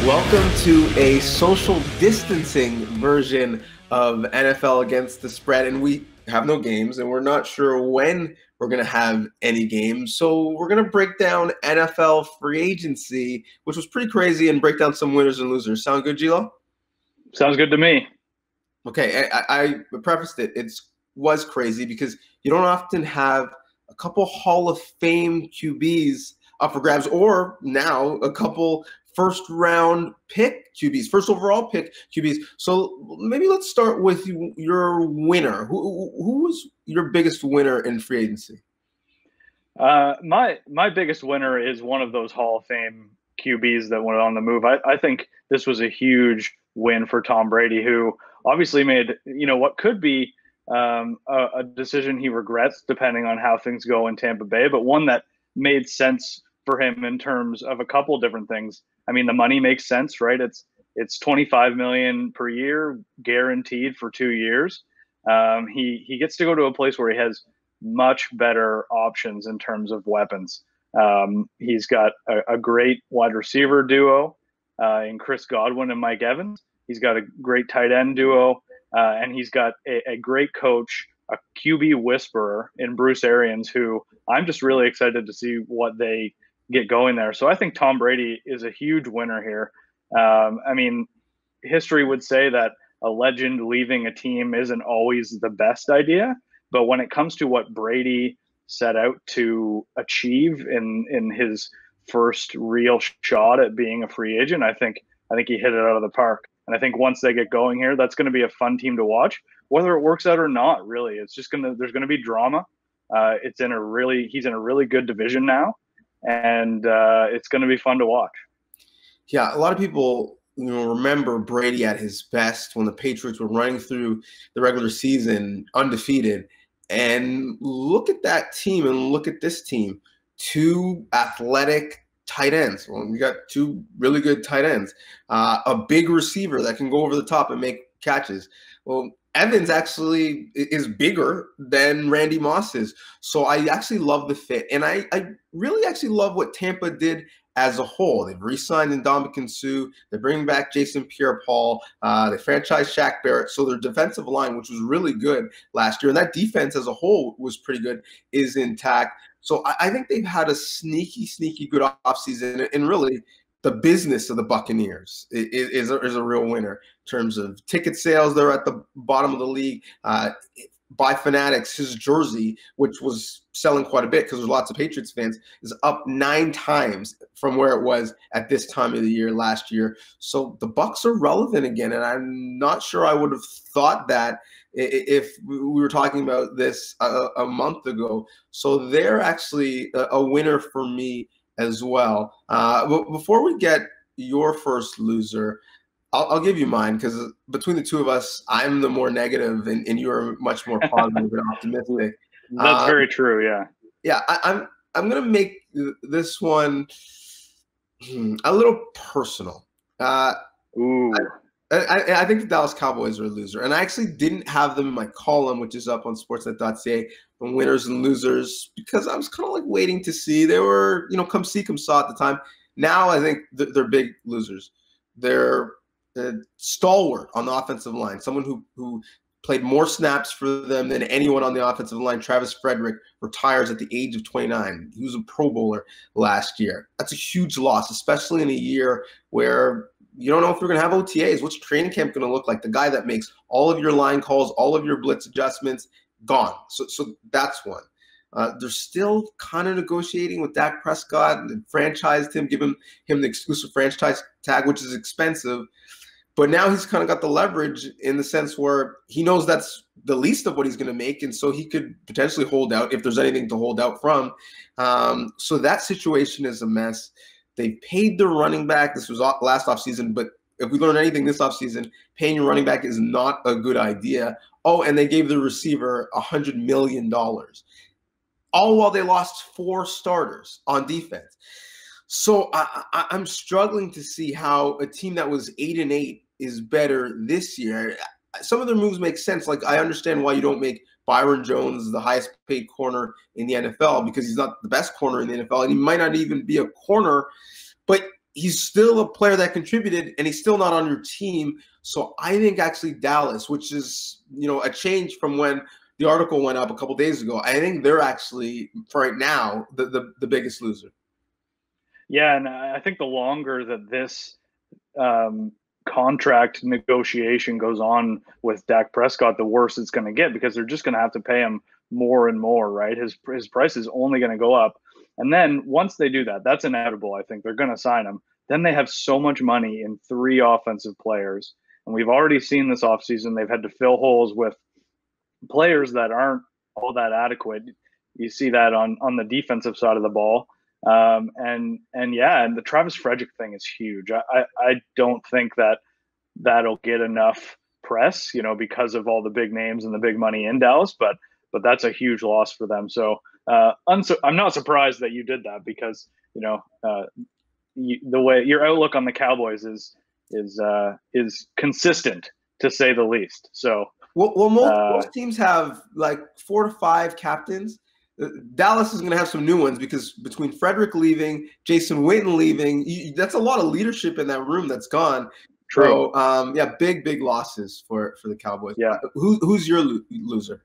Welcome to a social distancing version of NFL Against the Spread, and we have no games, and we're not sure when we're going to have any games. So we're going to break down NFL free agency, which was pretty crazy, and break down some winners and losers. Sound good, Gilo? Sounds good to me. Okay, I prefaced it. It was crazy because you don't often have a couple Hall of Fame QBs up for grabs, or now a couple first round pick QBs, first overall pick QBs. So maybe let's start with your winner. Who was your biggest winner in free agency? My biggest winner is one of those Hall of Fame QBs that went on the move. I think this was a huge win for Tom Brady, who obviously made what could be a decision he regrets depending on how things go in Tampa Bay, but one that made sense for him in terms of a couple different things. I mean, the money makes sense, right? It's $25 million per year, guaranteed for 2 years. He gets to go to a place where he has much better options in terms of weapons. He's got a great wide receiver duo in Chris Godwin and Mike Evans. He's got a great tight end duo, and he's got a great coach, a QB whisperer in Bruce Arians, who I'm just really excited to see what they get going there. So I think Tom Brady is a huge winner here. I mean, history would say that a legend leaving a team isn't always the best idea, but when it comes to what Brady set out to achieve in his first real shot at being a free agent, I think he hit it out of the park. And I think once they get going here, that's going to be a fun team to watch, whether it works out or not. Really, there's going to be drama. He's in a really good division now, and it's going to be fun to watch. Yeah, a lot of people remember Brady at his best when the Patriots were running through the regular season undefeated. And look at that team and look at this team. Two athletic tight ends. Well, we got two really good tight ends. A big receiver that can go over the top and make catches. Well, Evans actually is bigger than Randy Moss is. So I actually love the fit. And I really actually love what Tampa did as a whole. They've re-signed Ndamukong Suh. They're bringing back Jason Pierre-Paul. They franchised Shaq Barrett. So their defensive line, which was really good last year, and that defense as a whole was pretty good, is intact. So I think they've had a sneaky good offseason. And really, the business of the Buccaneers is a real winner in terms of ticket sales. They're at the bottom of the league. By Fanatics, his jersey, which was selling quite a bit because there's lots of Patriots fans, is up 9 times from where it was at this time of the year last year. So the Bucs are relevant again, and I'm not sure I would have thought that if we were talking about this a month ago. So they're actually a winner for me as well. But before we get your first loser, I'll give you mine, because between the two of us, I'm the more negative, and you're much more positive and optimistic. That's very true. Yeah. Yeah, I'm gonna make this one a little personal. Ooh. I think the Dallas Cowboys are a loser, and I actually didn't have them in my column, which is up on Sportsnet.ca, on winners and losers, because I was kind of like waiting to see. They were, come see, come saw at the time. Now I think they're big losers. They're stalwart on the offensive line, someone who played more snaps for them than anyone on the offensive line. Travis Frederick retires at the age of 29. He was a Pro Bowler last year. That's a huge loss, especially in a year where you don't know if you're going to have OTAs. What's training camp going to look like? The guy that makes all of your line calls, all of your blitz adjustments, gone. So that's one. They're still kind of negotiating with Dak Prescott and franchised him, giving him the exclusive franchise tag, which is expensive. But now he's kind of got the leverage in the sense where he knows that's the least of what he's going to make, and so he could potentially hold out if there's anything to hold out from. So that situation is a mess. They paid the running back. This was last offseason, but if we learn anything this offseason, paying your running back is not a good idea. Oh, and they gave the receiver $100 million, all while they lost 4 starters on defense. So I'm struggling to see how a team that was 8-8 is better this year. Some of their moves make sense. Like, I understand why you don't make Byron Jones the highest paid corner in the NFL, because he's not the best corner in the NFL, and he might not even be a corner, but he's still a player that contributed, and he's still not on your team. So I think actually Dallas, which is, a change from when the article went up a couple days ago, I think they're actually, for right now, the biggest loser. Yeah, and I think the longer that this contract negotiation goes on with Dak Prescott, the worse it's going to get, because they're just going to have to pay him more and more, right? His price is only going to go up. And then once they do that, that's inevitable. I think they're going to sign him. Then they have so much money in 3 offensive players. And we've already seen this offseason, they've had to fill holes with players that aren't all that adequate. You see that on the defensive side of the ball. And the Travis Frederick thing is huge. I don't think that'll get enough press, because of all the big names and the big money in Dallas, but that's a huge loss for them. So I'm not surprised that you did that, because the way your outlook on the Cowboys is consistent, to say the least. So most teams have like 4 to 5 captains. Dallas is going to have some new ones, because between Frederick leaving, Jason Witten leaving, that's a lot of leadership in that room that's gone. True. So big losses for the Cowboys. Yeah. Who's your loser?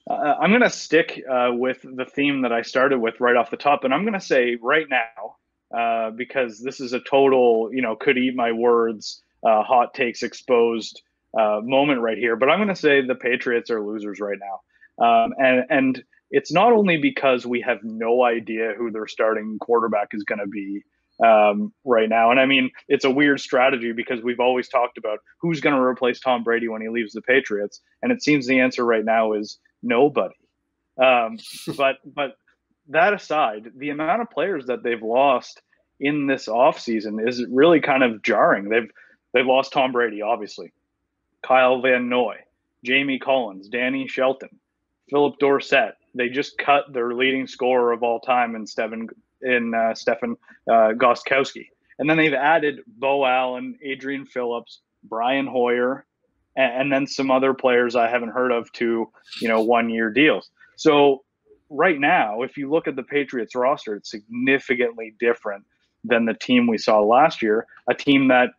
I'm going to stick with the theme that I started with right off the top, and I'm going to say right now, because this is a total, could eat my words, hot takes exposed moment right here. But I'm going to say the Patriots are losers right now, and it's not only because we have no idea who their starting quarterback is going to be right now. And I mean, it's a weird strategy, because we've always talked about who's going to replace Tom Brady when he leaves the Patriots. And it seems the answer right now is nobody. But that aside, the amount of players that they've lost in this offseason is really kind of jarring. They've lost Tom Brady, obviously, Kyle Van Noy, Jamie Collins, Danny Shelton, Philip Dorsett. They just cut their leading scorer of all time in Stefon Gostkowski. And then they've added Bo Allen, Adrian Phillips, Brian Hoyer, and then some other players I haven't heard of to, 1-year deals. So right now, if you look at the Patriots roster, it's significantly different than the team we saw last year, a team that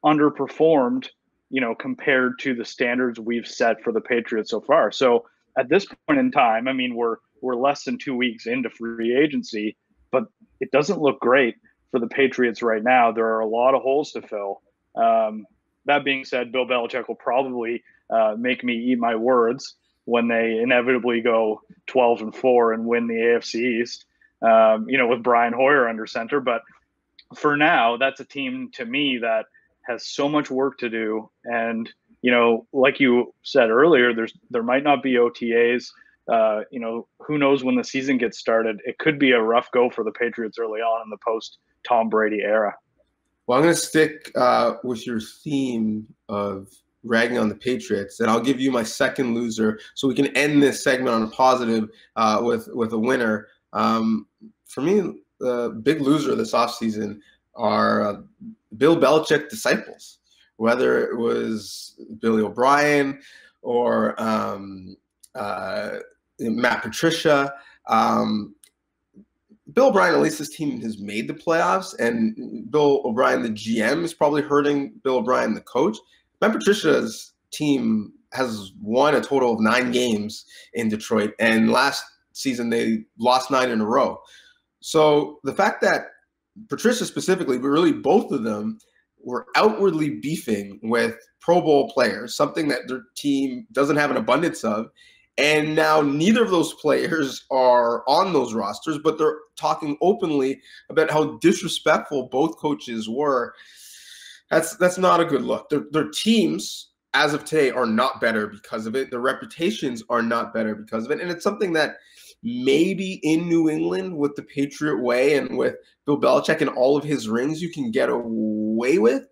underperformed, compared to the standards we've set for the Patriots so far. So at this point in time, I mean, we're less than 2 weeks into free agency, but it doesn't look great for the Patriots right now. There are a lot of holes to fill. That being said, Bill Belichick will probably make me eat my words when they inevitably go 12-4 and win the AFC East, with Brian Hoyer under center. But for now, that's a team to me that has so much work to do. And like you said earlier, there might not be OTAs. Who knows when the season gets started? It could be a rough go for the Patriots early on in the post-Tom Brady era. Well, I'm going to stick with your theme of ragging on the Patriots, and I'll give you my second loser, so we can end this segment on a positive with a winner. For me, the big loser this offseason are Bill Belichick disciples. Whether it was Billy O'Brien or Matt Patricia, Bill O'Brien, at least his team has made the playoffs, and Bill O'Brien, the GM, is probably hurting Bill O'Brien, the coach. Matt Patricia's team has won a total of 9 games in Detroit, and last season they lost 9 in a row. So the fact that Patricia specifically, but really both of them, were outwardly beefing with Pro Bowl players, something that their team doesn't have an abundance of. And now neither of those players are on those rosters, but they're talking openly about how disrespectful both coaches were. That's not a good look. Their teams, as of today, are not better because of it. Their reputations are not better because of it. And it's something that maybe in New England with the Patriot way and with Bill Belichick and all of his rings, you can get away with.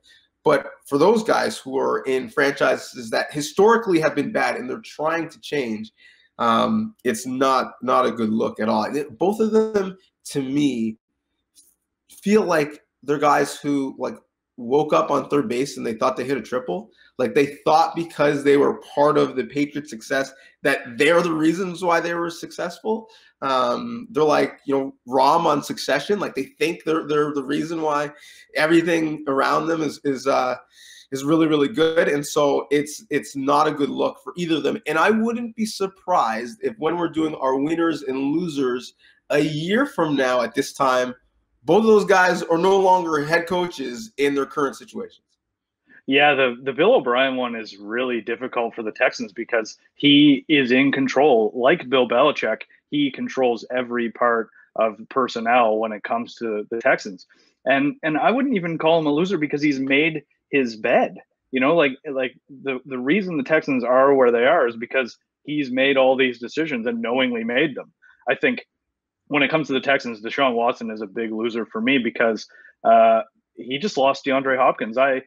But for those guys who are in franchises that historically have been bad and they're trying to change, it's not a good look at all. Both of them, to me, feel like they're guys who woke up on third base and they thought they hit a triple. Like they thought because they were part of the Patriots' success that they're the reasons why they were successful. They're like, Rom on Succession. Like they think they're the reason why everything around them is really, really good. And so it's not a good look for either of them. And I wouldn't be surprised if when we're doing our winners and losers a year from now at this time, both of those guys are no longer head coaches in their current situations. Yeah, the Bill O'Brien one is really difficult for the Texans because he is in control. Like Bill Belichick, he controls every part of personnel when it comes to the Texans. And I wouldn't even call him a loser because he's made his bed. Like the reason the Texans are where they are is because he's made all these decisions and knowingly made them. I think when it comes to the Texans, Deshaun Watson is a big loser for me because he just lost DeAndre Hopkins. I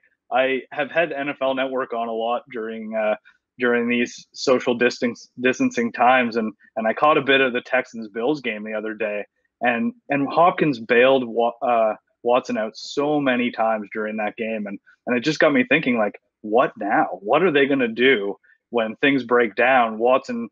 have had NFL Network on a lot during these social distancing times, and I caught a bit of the Texans Bills game the other day, and Hopkins bailed Watson out so many times during that game, and it just got me thinking, like, what now? What are they going to do when things break down? Watson,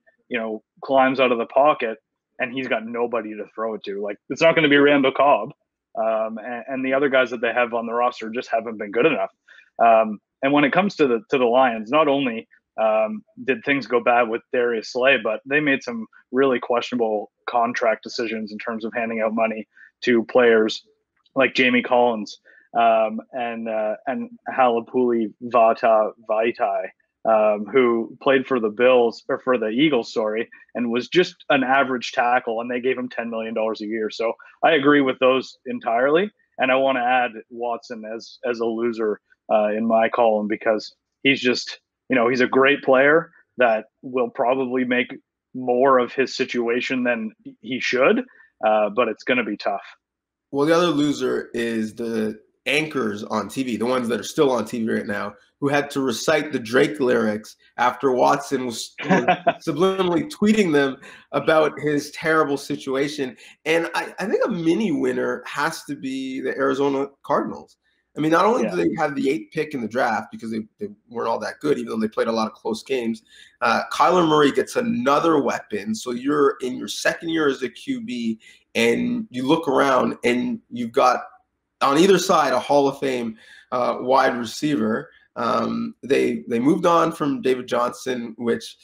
climbs out of the pocket, and he's got nobody to throw it to. Like, it's not going to be Randall Cobb. And the other guys that they have on the roster just haven't been good enough. And when it comes to the Lions, not only did things go bad with Darius Slay, but they made some really questionable contract decisions in terms of handing out money to players like Jamie Collins and Halapuli Vaitai. Who played for the Bills or for the Eagles, and was just an average tackle, and they gave him $10 million a year. So I agree with those entirely. And I want to add Watson as a loser in my column because he's just, he's a great player that will probably make more of his situation than he should, but it's going to be tough. Well, the other loser is the anchors on TV, the ones that are still on TV right now, who had to recite the Drake lyrics after Watson was subliminally tweeting them about his terrible situation. And I think a mini winner has to be the Arizona Cardinals. I mean, not only do they have the 8th pick in the draft because they weren't all that good, even though they played a lot of close games, Kyler Murray gets another weapon. So you're in your second year as a QB, and you look around and you've got on either side a Hall of Fame wide receiver. They moved on from David Johnson, which,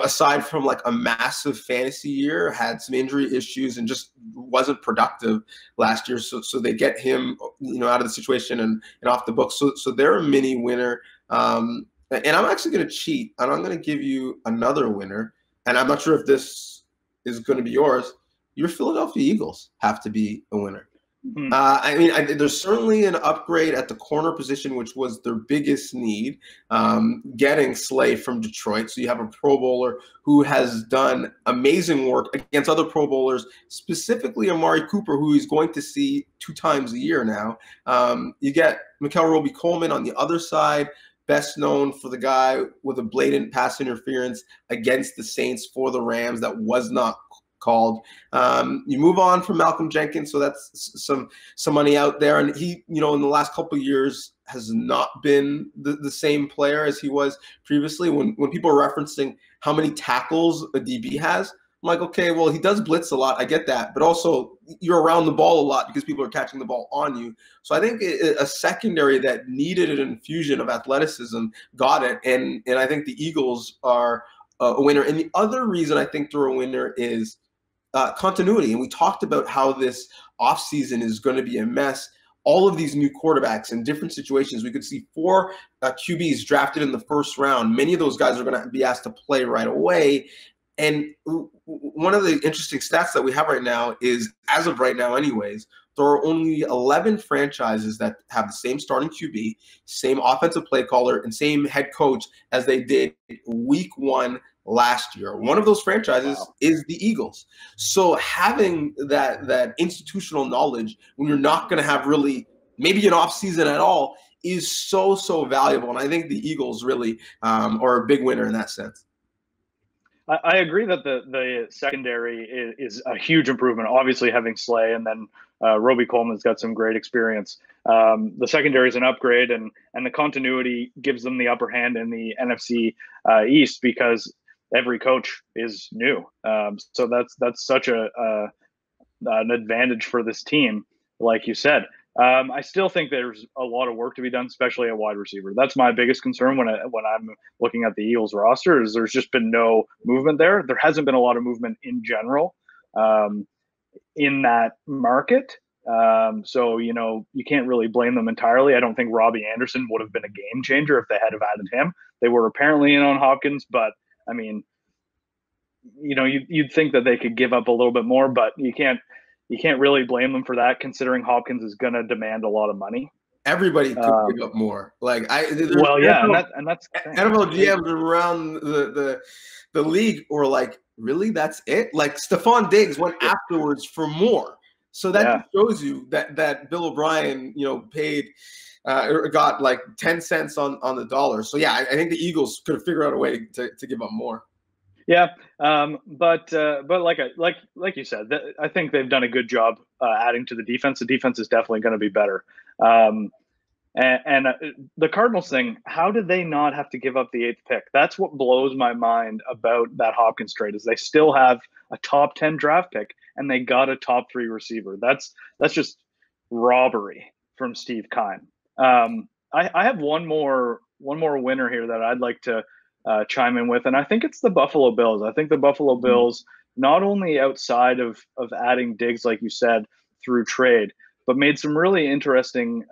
aside from like a massive fantasy year, had some injury issues and just wasn't productive last year. So they get him, out of the situation and off the books. So they're a mini winner. And I'm actually going to cheat, and I'm going to give you another winner. And I'm not sure if this is going to be yours. Your Philadelphia Eagles have to be a winner. There's certainly an upgrade at the corner position, which was their biggest need, getting Slay from Detroit. So you have a Pro Bowler who has done amazing work against other Pro Bowlers, specifically Amari Cooper, who he's going to see 2 times a year now. You get Mikel Roby-Coleman on the other side, best known for the guy with a blatant pass interference against the Saints for the Rams that was not called. You move on from Malcolm Jenkins, so that's some money out there. And he, in the last couple of years has not been the same player as he was previously. When people are referencing how many tackles a DB has, I'm like, okay, well, he does blitz a lot. I get that. But also you're around the ball a lot because people are catching the ball on you. So I think a secondary that needed an infusion of athleticism got it. And I think the Eagles are a winner. And the other reason I think they're a winner is continuity. And we talked about how this offseason is going to be a mess. All of these new quarterbacks in different situations. We could see 4 QBs drafted in the first round. Many of those guys are going to be asked to play right away. And one of the interesting stats that we have right now is, as of right now anyways, there are only 11 franchises that have the same starting QB, same offensive play caller, and same head coach as they did week 1 last year. One of those franchises is the Eagles. So having that institutional knowledge when you're not going to have really maybe an offseason at all is so valuable. And I think the Eagles really are a big winner in that sense. I agree that the secondary is a huge improvement. Obviously, having Slay and then Roby Coleman's got some great experience. The secondary is an upgrade, and the continuity gives them the upper hand in the NFC East because every coach is new. So that's such an advantage for this team, like you said. I still think there's a lot of work to be done, especially at wide receiver. That's my biggest concern when I'm looking at the Eagles roster. Is there's just been no movement there. There hasn't been a lot of movement in general in that market. So you can't really blame them entirely. I don't think Robbie Anderson would have been a game changer if they had have added him. They were apparently in on Hopkins, but I mean, you'd think that they could give up a little bit more, but you can't really blame them for that, considering Hopkins is going to demand a lot of money. Everybody could give up more. Like NFL, and that's NFL GMs around the league were like, really, that's it? Like Stefon Diggs went afterwards for more. So that just shows you that Bill O'Brien, paid or got like 10 cents on the dollar. So yeah, I think the Eagles could have figured out a way to give up more. Yeah, but like you said, I think they've done a good job adding to the defense. The defense is definitely going to be better. And the Cardinals thing, how did they not have to give up the 8th pick? That's what blows my mind about that Hopkins trade is they still have a top 10 draft pick and they got a top 3 receiver. That's just robbery from Steve Keim. I have one more winner here that I'd like to chime in with, and I think it's the Buffalo Bills. I think the Buffalo Bills, not only outside of adding Diggs, like you said, through trade, but made some really interesting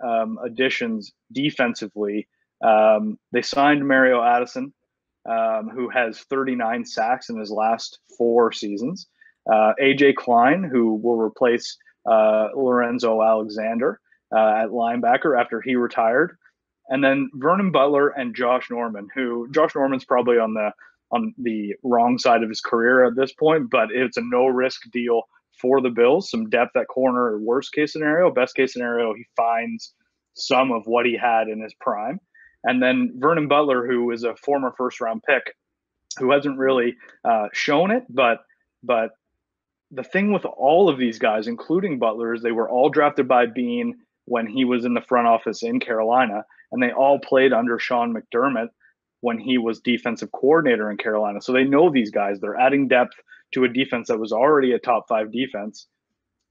additions defensively. They signed Mario Addison, who has 39 sacks in his last 4 seasons. AJ Klein, who will replace Lorenzo Alexander at linebacker after he retired. And then Vernon Butler and Josh Norman, who Josh Norman's probably on the wrong side of his career at this point, but it's a no-risk deal for the Bills. Some depth at corner, worst case scenario. Best case scenario, he finds some of what he had in his prime. And then Vernon Butler, who is a former first-round pick, who hasn't really shown it, but the thing with all of these guys, including Butler, is they were all drafted by Bean when he was in the front office in Carolina, and they all played under Sean McDermott when he was defensive coordinator in Carolina. So they know these guys. They're adding depth to a defense that was already a top 5 defense.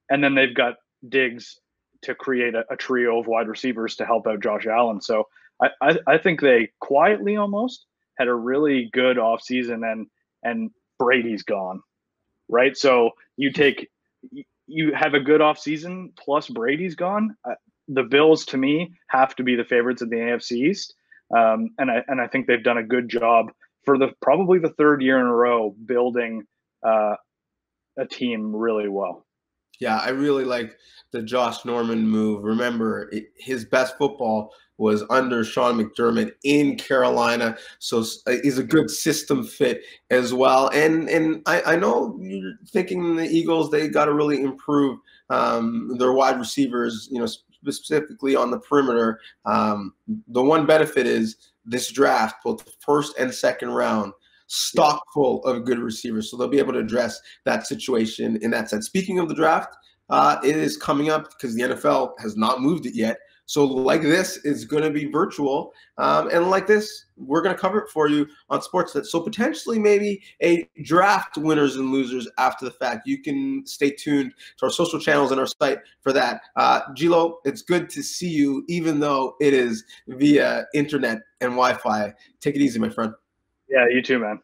And then they've got Diggs to create a trio of wide receivers to help out Josh Allen. So I think they quietly almost had a really good offseason, and Brady's gone, right? So you have a good offseason plus Brady's gone. The Bills, to me, have to be the favorites in the AFC East, and I think they've done a good job for probably the 3rd year in a row building a team really well. Yeah, I really like the Josh Norman move. Remember, his best football was under Sean McDermott in Carolina, so he's a good system fit as well. And I know you're thinking the Eagles, they got to really improve their wide receivers, specifically on the perimeter. The one benefit is this draft, both the 1st and 2nd round, stock full of good receivers. So they'll be able to address that situation in that sense. Speaking of the draft, it is coming up because the NFL has not moved it yet. So like this is going to be virtual. And like this, we're going to cover it for you on Sportsnet. So potentially maybe a draft winners and losers after the fact. You can stay tuned to our social channels and our site for that. Gilo, it's good to see you, even though it is via internet and Wi-Fi. Take it easy, my friend. Yeah, you too, man.